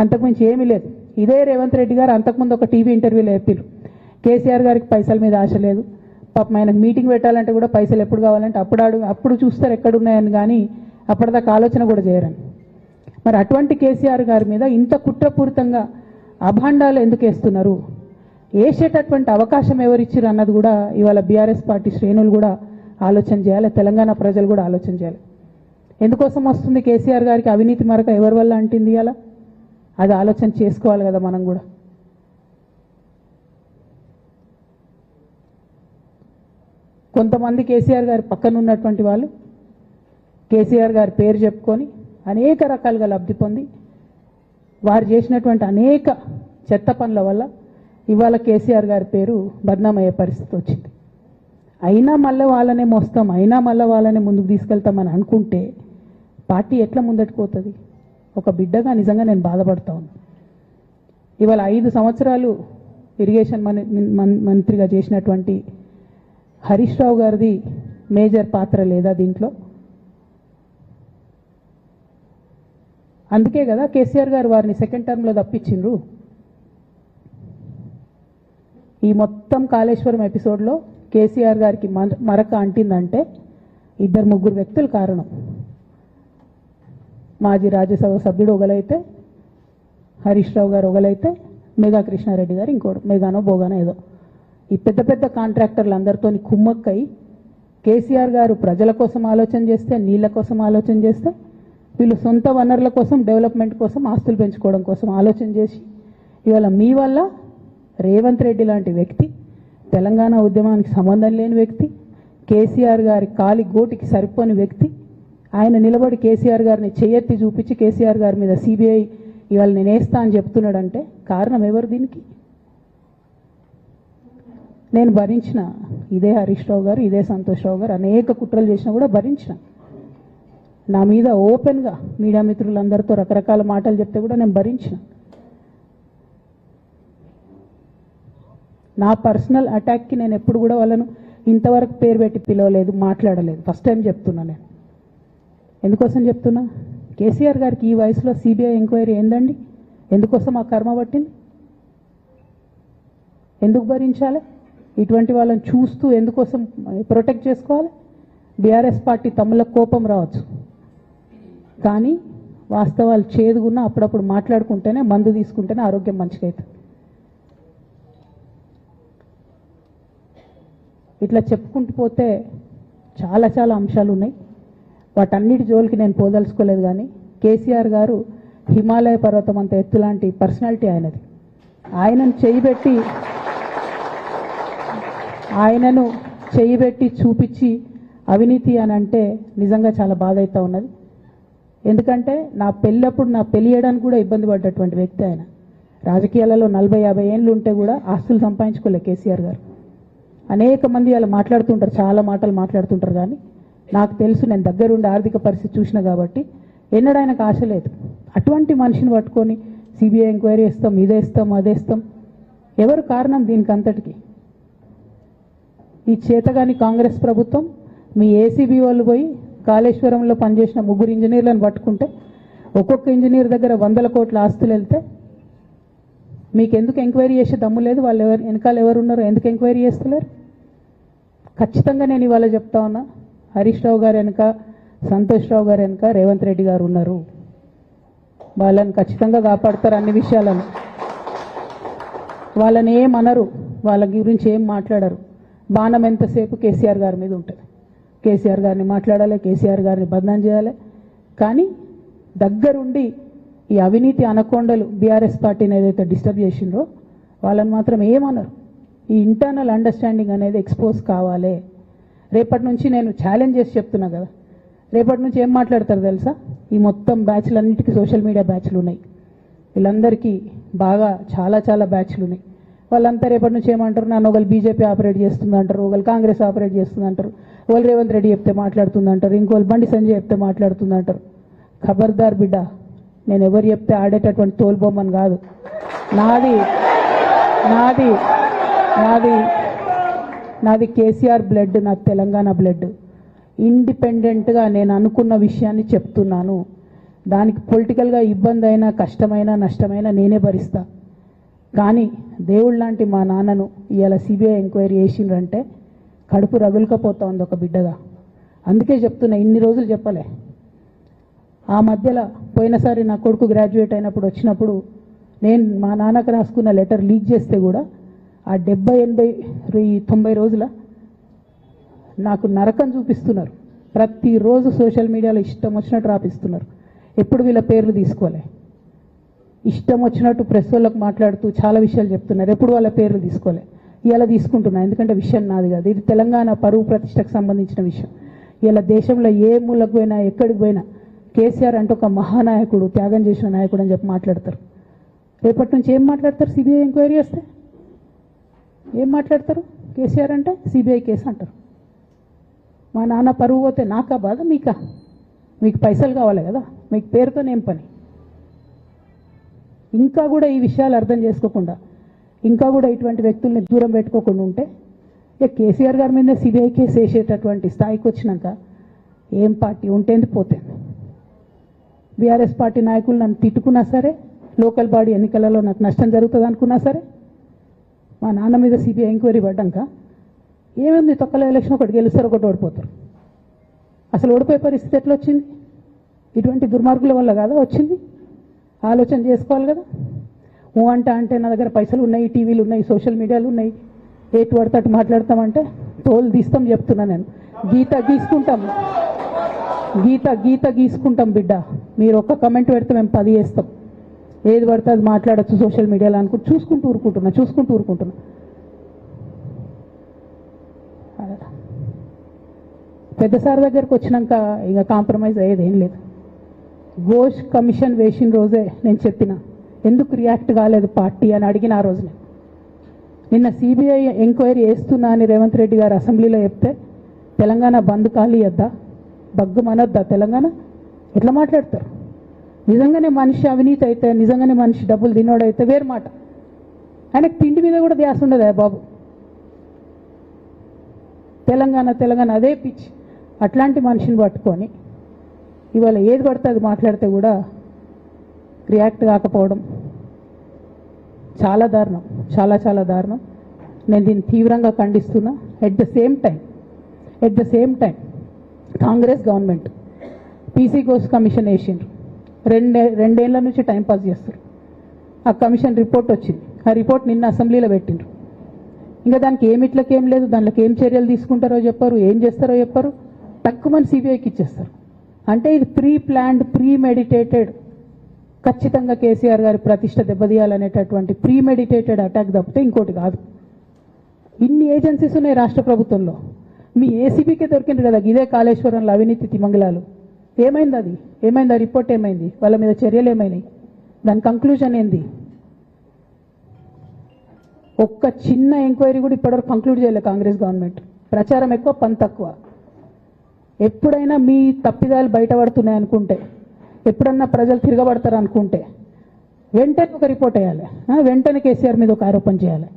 అంతకుమించి ఏమీ లేదు. ఇదే రేవంత్ రెడ్డి గారు అంతకుముందు ఒక టీవీ ఇంటర్వ్యూలో చెప్పారు, కేసీఆర్ గారికి పైసల మీద ఆశ లేదు, పాపం ఆయనకు మీటింగ్ పెట్టాలంటే కూడా పైసలు ఎప్పుడు కావాలంటే అప్పుడు చూస్తారు ఎక్కడున్నాయని, కానీ అప్పటిదాకా ఆలోచన కూడా చేయరని. మరి అటువంటి కేసీఆర్ గారి మీద ఇంత కుట్రపూరితంగా అభాండాలు ఎందుకు వేస్తున్నారు? వేసేటటువంటి అవకాశం ఎవరిచ్చారు అన్నది కూడా ఇవాళ బీఆర్ఎస్ పార్టీ శ్రేణులు కూడా ఆలోచన చేయాలి, తెలంగాణ ప్రజలు కూడా ఆలోచన చేయాలి. ఎందుకోసం వస్తుంది కేసీఆర్ గారికి అవినీతి మరక ఎవరి వల్ల అంటింది అలా? అది ఆలోచన చేసుకోవాలి కదా మనం కూడా. కొంతమంది కేసీఆర్ గారి పక్కన ఉన్నటువంటి వాళ్ళు కేసీఆర్ గారి పేరు చెప్పుకొని అనేక రకాలుగా లబ్ధి పొంది వారు చేసినటువంటి అనేక చెత్త పనుల వల్ల ఇవాళ కేసీఆర్ గారి పేరు బద్నామయ్యే పరిస్థితి వచ్చింది. అయినా మళ్ళీ వాళ్ళనే మోస్తాం, అయినా మళ్ళీ వాళ్ళనే ముందుకు తీసుకెళ్తామని అనుకుంటే పార్టీ ఎట్లా ముందట్టుకుపోతుంది? ఒక బిడ్డగా నిజంగా నేను బాధపడతా ఉన్నాను. ఇవాళ 5 సంవత్సరాలు ఇరిగేషన్ మంత్రిగా చేసినటువంటి హరీష్ రావు గారిది మేజర్ పాత్ర లేదా దీంట్లో? అందుకే కదా కేసీఆర్ గారు వారిని సెకండ్ టర్మ్లో తప్పించిండ్రు. ఈ మొత్తం కాళేశ్వరం ఎపిసోడ్లో కేసీఆర్ గారికి మరక అంటిందంటే 2-3 వ్యక్తులు కారణం. మాజీ రాజ్యసభ సభ్యుడు ఒకలైతే, హరీష్ రావు గారు ఒకలైతే, మేఘా కృష్ణారెడ్డి గారు ఇంకోడు, మేఘానో బోగానో ఏదో. ఈ పెద్ద పెద్ద కాంట్రాక్టర్లు అందరితో కుమ్మక్కై కేసీఆర్ గారు ప్రజల కోసం ఆలోచన చేస్తే, నీళ్ళ కోసం ఆలోచన చేస్తే, వీళ్ళు సొంత వనరుల కోసం, డెవలప్మెంట్ కోసం, ఆస్తులు పెంచుకోవడం కోసం ఆలోచన చేసి ఇవాళ మీ వల్ల రేవంత్ రెడ్డి లాంటి వ్యక్తి, తెలంగాణ ఉద్యమానికి సంబంధం లేని వ్యక్తి, కేసీఆర్ గారి కాలి గోటికి సరిపోని వ్యక్తి, ఆయన నిలబడి కేసీఆర్ గారిని చెయ్యెత్తి చూపించి కేసీఆర్ గారి మీద సిబిఐ ఇవాళ నేను వేస్తా అని చెప్తున్నాడంటే కారణం ఎవరు దీనికి? నేను భరించిన, ఇదే హరీష్ రావు గారు, ఇదే సంతోష్ రావు గారు అనేక కుట్రలు చేసినా కూడా భరించిన. నా మీద ఓపెన్గా మీడియా మిత్రులందరితో రకరకాల మాటలు చెప్తే కూడా నేను భరించిన. నా పర్సనల్ అటాక్కి నేను ఎప్పుడు కూడా వాళ్ళను ఇంతవరకు పేరు పెట్టి పిలవలేదు, మాట్లాడలేదు. ఫస్ట్ టైం చెప్తున్నా నేను. ఎందుకోసం చెప్తున్నా? కేసీఆర్ గారికి ఈ వయసులో సిబిఐ ఎంక్వైరీ ఏందండి? ఎందుకోసం ఆ కర్మ పట్టింది? ఎందుకు భరించాలి? ఇటువంటి వాళ్ళని చూస్తూ ఎందుకోసం ప్రొటెక్ట్ చేసుకోవాలి? బీఆర్ఎస్ పార్టీ తమ్ముల కోపం రావచ్చు, కానీ వాస్తవాలు చేదుగున్నా అప్పుడప్పుడు మాట్లాడుకుంటేనే, మందు తీసుకుంటేనే ఆరోగ్యం మంచిగా అవుతుంది. ఇట్లా చెప్పుకుంటూ పోతే చాలా చాలా అంశాలు ఉన్నాయి. వాటన్నిటి జోలికి నేను పోదలుచుకోలేదు. కానీ కేసీఆర్ గారు హిమాలయ పర్వతం అంత ఎత్తు లాంటి పర్సనాలిటీ ఆయనది. ఆయనను చేయబెట్టి చూపించి అవినీతి అని అంటే నిజంగా చాలా బాధ అవుతా ఉన్నది. ఎందుకంటే నా పెళ్ళి చేయడానికి కూడా ఇబ్బంది పడ్డటువంటి వ్యక్తి ఆయన. రాజకీయాలలో 40-50 ఏళ్ళు ఉంటే కూడా ఆస్తులు సంపాదించుకోలే కేసీఆర్ గారు. అనేక మంది అలా మాట్లాడుతుంటారు, చాలా మాటలు మాట్లాడుతుంటారు, కానీ నాకు తెలుసు, నేను దగ్గరుండి ఆర్థిక పరిస్థితి చూసిన కాబట్టి ఎన్నడూ ఆయనకు ఆశ లేదు. అటువంటి మనిషిని పట్టుకొని సిబిఐ ఎంక్వైరీ ఇస్తాం, ఇదేస్తాం, అదేస్తాం. ఎవరు కారణం దీనికి అంతటికి? ఈ చేతగాని కాంగ్రెస్ ప్రభుత్వం మీ ఏసీబీ వాళ్ళు పోయి కాళేశ్వరంలో పనిచేసిన 3 ఇంజనీర్లను పట్టుకుంటే ఒక్కొక్క ఇంజనీర్ దగ్గర 100 కోట్ల ఆస్తులు వెళ్తే మీకు ఎందుకు ఎంక్వైరీ చేసే దమ్ము లేదు? వాళ్ళు వెనకాల ఎవరున్నారో ఎందుకు ఎంక్వైరీ చేస్తలేరు? ఖచ్చితంగా నేను ఇవాళ చెప్తా ఉన్నా, హరీష్ రావు గారు వెనక, సంతోష్ రావు గారు వెనక రేవంత్ రెడ్డి గారు ఉన్నారు. వాళ్ళని ఖచ్చితంగా కాపాడతారు అన్ని విషయాలను. వాళ్ళని ఏమనరు, వాళ్ళ గురించి ఏం మాట్లాడరు. బాణం ఎంతసేపు కేసీఆర్ గారి మీద ఉంటుంది. కేసీఆర్ గారిని మాట్లాడాలి, కేసీఆర్ గారిని బదనాం చేయాలి. కానీ దగ్గరుండి ఈ అవినీతి అనకొండలు బీఆర్ఎస్ పార్టీని ఏదైతే డిస్టర్బ్ చేసిండ్రో వాళ్ళని మాత్రం ఏమనరు. ఈ ఇంటర్నల్ అండర్స్టాండింగ్ అనేది ఎక్స్పోజ్ కావాలి. రేపటి నుంచి నేను ఛాలెంజ్ చేసి చెప్తున్నా కదా, రేపటి నుంచి ఏం మాట్లాడతారు తెలుసా? ఈ మొత్తం బ్యాచ్లన్నిటికీ సోషల్ మీడియా బ్యాచ్లు ఉన్నాయి. వీళ్ళందరికీ బాగా చాలా చాలా బ్యాచ్లు ఉన్నాయి. వాళ్ళంతా రేపటి నుంచి ఏమంటారు? నన్ను ఒకళ్ళు బీజేపీ ఆపరేట్ చేస్తుంది అంటారు, ఒకళ్ళు కాంగ్రెస్ ఆపరేట్ చేస్తుంది అంటారు, ఒకళ్ళు రేవంత్ రెడ్డి చెప్తే మాట్లాడుతుంది అంటారు, ఇంకోళ్ళు బండి సంజయ్ చెప్తే మాట్లాడుతుంది అంటారు. ఖబర్దార్ బిడ్డ, నేను ఎవరు చెప్తే ఆడేటటువంటి తోలుబొమ్మని కాదు. నాది నాది నాది నాది కేసీఆర్ బ్లడ్, నాకు తెలంగాణ బ్లడ్. ఇండిపెండెంట్గా నేను అనుకున్న విషయాన్ని చెప్తున్నాను. దానికి పొలిటికల్గా ఇబ్బంది అయినా కష్టమైనా నష్టమైనా నేనే భరిస్తా. కానీ దేవుళ్ళ లాంటి మా నాన్నను ఇవాళ సిబిఐ ఎంక్వైరీ చేసిండ్రంటే కడుపు రగులుకపోతా ఉంది ఒక బిడ్డగా. అందుకే చెప్తున్నా, ఇన్ని రోజులు చెప్పలే. ఆ మధ్యలో పోయినసారి నా కొడుకు గ్రాడ్యుయేట్ అయినప్పుడు వచ్చినప్పుడు నేను మా నాన్నకు రాసుకున్న లెటర్ లీక్ చేస్తే కూడా ఆ 70, 80, 90 రోజుల నాకు నరకం చూపిస్తున్నారు. ప్రతిరోజు సోషల్ మీడియాలో ఇష్టం వచ్చినట్టు రాపిస్తున్నారు. ఎప్పుడు వీళ్ళ పేర్లు తీసుకోలే, ఇష్టం వచ్చినట్టు ప్రెస్ వాళ్ళకు మాట్లాడుతూ చాలా విషయాలు చెప్తున్నారు. ఎప్పుడు వాళ్ళ పేర్లు తీసుకోలే. ఇలా తీసుకుంటున్నా, ఎందుకంటే విషయం నాది కాదు, ఇది తెలంగాణ పరువు ప్రతిష్టకు సంబంధించిన విషయం. ఇలా దేశంలో ఏ మూలకు పోయినా ఎక్కడికి పోయినా కేసీఆర్ అంటే ఒక మహానాయకుడు, త్యాగం చేసిన నాయకుడు అని చెప్పి మాట్లాడతారు. రేపటి నుంచి ఏం మాట్లాడతారు? సిబిఐ ఎంక్వైరీ చేస్తే ఏం మాట్లాడతారు? కేసీఆర్ అంటే సిబిఐ కేసు అంటారు. మా నాన్న పరువు పోతే నాకా బాధ, మీకా? మీకు పైసలు కావాలి కదా, మీకు పేరుతోనేం పని? ఇంకా కూడా ఈ విషయాలు అర్థం చేసుకోకుండా, ఇంకా కూడా ఇటువంటి వ్యక్తుల్ని దూరం పెట్టుకోకుండా ఉంటే ఇక కేసీఆర్ గారి మీద సిబిఐ కేసు వేసేటటువంటి స్థాయికి వచ్చినాక ఏం పార్టీ ఉంటేంది పోతేంది. బీఆర్ఎస్ పార్టీ నాయకులు నన్ను తిట్టుకున్నా సరే, లోకల్ బాడీ ఎన్నికలలో నాకు నష్టం జరుగుతుంది అనుకున్నా సరే, మా నాన్న మీద సిబిఐ ఎంక్వైరీ పడ్డాక ఏముంది, తొక్కల ఎలక్షన్ ఒకటి గెలుస్తారు, ఒకటి ఓడిపోతారు. అసలు ఓడిపోయే పరిస్థితి ఎట్లా వచ్చింది? ఇటువంటి దుర్మార్గుల వల్ల కాదా వచ్చింది? ఆలోచన చేసుకోవాలి కదా. అంటే నా దగ్గర పైసలు ఉన్నాయి, టీవీలు ఉన్నాయి, సోషల్ మీడియాలు ఉన్నాయి, ఏటు పడతాటు మాట్లాడతామంటే తోలు తీస్తాం చెప్తున్నా నేను. గీత గీసుకుంటాం బిడ్డ. మీరు ఒక్క కమెంట్ పెడితే మేము 10 చేస్తాం. ఏది పడితే అది మాట్లాడచ్చు సోషల్ మీడియాలో అనుకుంటూ చూసుకుంటూ ఊరుకుంటున్నా. పెద్ద సార్ దగ్గరకు వచ్చినాక ఇక కాంప్రమైజ్ అయ్యేదేం లేదు. ఘోష్ కమిషన్ వేసిన రోజే నేను చెప్పిన, ఎందుకు రియాక్ట్ కాలేదు పార్టీ అని అడిగిన ఆ రోజునే. నిన్న సిబిఐ ఎంక్వైరీ వేస్తున్నా అని రేవంత్ రెడ్డి గారు అసెంబ్లీలో చెప్తే తెలంగాణ బంద్ కాలియద్దా, బగ్గుమనొద్దా తెలంగాణ? ఎట్లా మాట్లాడతారు? నిజంగానే మనిషి అవినీతి అయితే, నిజంగానే మనిషి డబ్బులు తినోడైతే వేరు మాట. ఆయనకు తిండి మీద కూడా ధ్యాస ఉండదా బాబు? తెలంగాణ అదే పిచ్చి. అట్లాంటి మనిషిని పట్టుకొని ఇవాళ ఏది పడితే అది మాట్లాడితే కూడా రియాక్ట్ కాకపోవడం చాలా దారుణం, చాలా దారుణం. నేను దీన్ని తీవ్రంగా ఖండిస్తున్నా. At the same time Congress government PC Ghosh commission వేసిండ్రు. రెండేళ్ల నుంచి టైంపాస్ చేస్తారు. ఆ కమిషన్ రిపోర్ట్ వచ్చింది. ఆ రిపోర్ట్ నిన్న అసెంబ్లీలో పెట్టిండ్రు. ఇంకా దానికి ఏమిట్లకేం లేదు, దాంట్లోకి ఏం చర్యలు తీసుకుంటారో చెప్పారు, ఏం చేస్తారో చెప్పారు. తక్కువ మంది సిబిఐకి ఇచ్చేస్తారు. అంటే ఇది ప్రీ ప్లాన్డ్, ప్రీ మెడిటేటెడ్, ఖచ్చితంగా కేసీఆర్ గారి ప్రతిష్ట దెబ్బతీయాలనేటటువంటి ప్రీ మెడిటేటెడ్ అటాక్ తప్పితే ఇంకోటి కాదు. ఇన్ని ఏజెన్సీస్ ఉన్నాయి రాష్ట్ర ప్రభుత్వంలో. మీ ఏసీబీకే దొరికింది కదా ఇదే కాళేశ్వరంలో అవినీతి తిమంగళాలు. ఏమైంది అది? ఏమైంది ఆ రిపోర్ట్? ఏమైంది? వాళ్ళ మీద చర్యలు ఏమైనాయి? దాని కంక్లూజన్ ఏంది? ఒక్క చిన్న ఎంక్వైరీ కూడా ఇప్పటివరకు కంక్లూడ్ చేయలేదు కాంగ్రెస్ గవర్నమెంట్. ప్రచారం ఎక్కువ, పని తక్కువ. ఎప్పుడైనా మీ తప్పిదాలు బయటపడుతున్నాయి అనుకుంటే, ఎప్పుడన్నా ప్రజలు తిరగబడతారు అనుకుంటే వెంటనే ఒక రిపోర్ట్ వేయాలి, వెంటనే కేసీఆర్ మీద ఒక ఆరోపణ చేయాలి.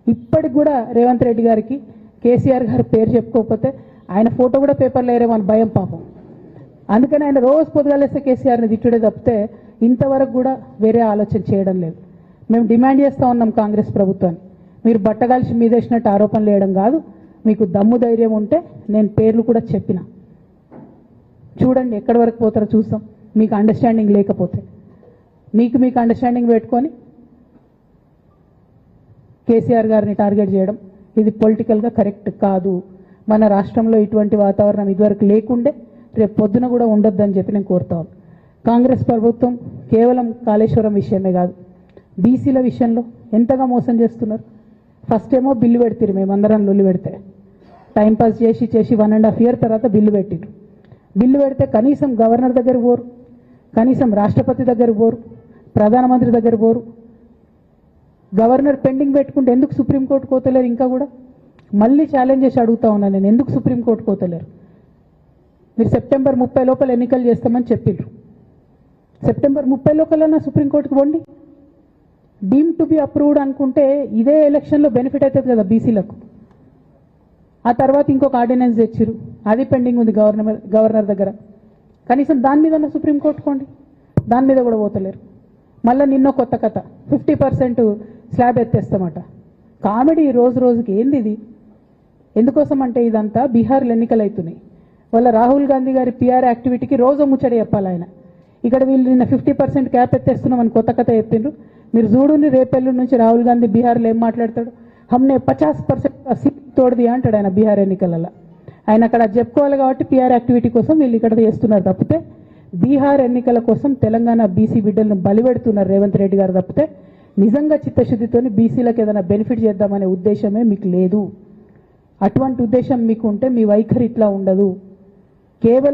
ఇప్పటికి కూడా రేవంత్ రెడ్డి గారికి కేసీఆర్ గారి పేరు చెప్పుకోకపోతే ఆయన ఫోటో కూడా పేపర్లో వేరేమని భయం పాపం. అందుకని ఆయన రోజు పొద్దుగాలేస్తే కేసీఆర్ని తిట్టుడే తప్పితే ఇంతవరకు కూడా వేరే ఆలోచన చేయడం లేదు. మేము డిమాండ్ చేస్తూ ఉన్నాం కాంగ్రెస్ ప్రభుత్వాన్ని, మీరు బట్టగాల్చి మీదేసినట్టు ఆరోపణలు వేయడం కాదు, మీకు దమ్ము ధైర్యం ఉంటే నేను పేర్లు కూడా చెప్పిన, చూడండి ఎక్కడి వరకు పోతారో చూస్తాం. మీకు అండర్స్టాండింగ్ లేకపోతే మీకు అండర్స్టాండింగ్ పెట్టుకొని కేసీఆర్ గారిని టార్గెట్ చేయడం ఇది పొలిటికల్గా కరెక్ట్ కాదు. మన రాష్ట్రంలో ఇటువంటి వాతావరణం ఇదివరకు లేకుండే, రేపు పొద్దున కూడా ఉండొద్దని చెప్పి నేను కోరుతాను. కాంగ్రెస్ ప్రభుత్వం కేవలం కాళేశ్వరం విషయమే కాదు, బీసీల విషయంలో ఎంతగా మోసం చేస్తున్నారు. ఫస్ట్ ఏమో బిల్లు పెడతారు, మేమందరం లొల్లి పెడితే టైంపాస్ చేసి 1.5 years తర్వాత బిల్లు పెట్టిరు. బిల్లు పెడితే కనీసం గవర్నర్ దగ్గర పోరు, కనీసం రాష్ట్రపతి దగ్గర పోరు, ప్రధానమంత్రి దగ్గర పోరు. గవర్నర్ పెండింగ్ పెట్టుకుంటే ఎందుకు సుప్రీంకోర్టు కోతలేరు? ఇంకా కూడా మళ్ళీ ఛాలెంజ్ చేసి అడుగుతా ఉన్నాను నేను, ఎందుకు సుప్రీంకోర్టు కోతలేరు? మీరు సెప్టెంబర్ 30 లోపల ఎన్నికలు చేస్తామని చెప్పిండ్రు. సెప్టెంబర్ 30 లోపల సుప్రీంకోర్టుకు పోండి. డీమ్ టు బి అప్రూవ్డ్ అనుకుంటే ఇదే ఎలక్షన్లో బెనిఫిట్ అవుతుంది కదా బీసీలకు. ఆ తర్వాత ఇంకొక ఆర్డినెన్స్ తెచ్చిరు, అది పెండింగ్ ఉంది గవర్నర్ దగ్గర. కనీసం దాని మీద సుప్రీంకోర్టు కోండి. దాని మీద కూడా పోతలేరు. మళ్ళీ నిన్నో కొత్త కథ 50% స్లాబ్ ఎత్తేస్తామట. కామెడీ రోజు రోజుకి ఏంది ఇది? ఎందుకోసం అంటే ఇదంతా బీహార్లో ఎన్నికలు అవుతున్నాయి. వాళ్ళ రాహుల్ గాంధీ గారి పిఆర్ యాక్టివిటీకి రోజు ముచ్చడి చెప్పాలి ఆయన. ఇక్కడ వీళ్ళు నిన్న 50% క్యాప్ ఎత్తేస్తున్నామని కొత్త కథ చెప్పిండ్రు. మీరు చూడుని రేపెల్లుండి నుంచి రాహుల్ గాంధీ బీహార్లో ఏం మాట్లాడతాడు? హమ్నే 50% సీట్ తోడది అంటాడు ఆయన బీహార్ ఎన్నికలలో. ఆయన అక్కడ చెప్పుకోవాలి కాబట్టి పిఆర్ యాక్టివిటీ కోసం వీళ్ళు ఇక్కడ చేస్తున్నారు తప్పితే బీహార్ ఎన్నికల కోసం తెలంగాణ బీసీ బిడ్డలను బలిపెడుతున్నారు రేవంత్ రెడ్డి గారు తప్పితే నిజంగా చిత్తశుద్ధితోని బీసీలకు ఏదైనా బెనిఫిట్ చేద్దామనే ఉద్దేశమే మీకు లేదు. అటువంటి ఉద్దేశం మీకు ఉంటే మీ వైఖరి ఇట్లా ఉండదు. కేవలం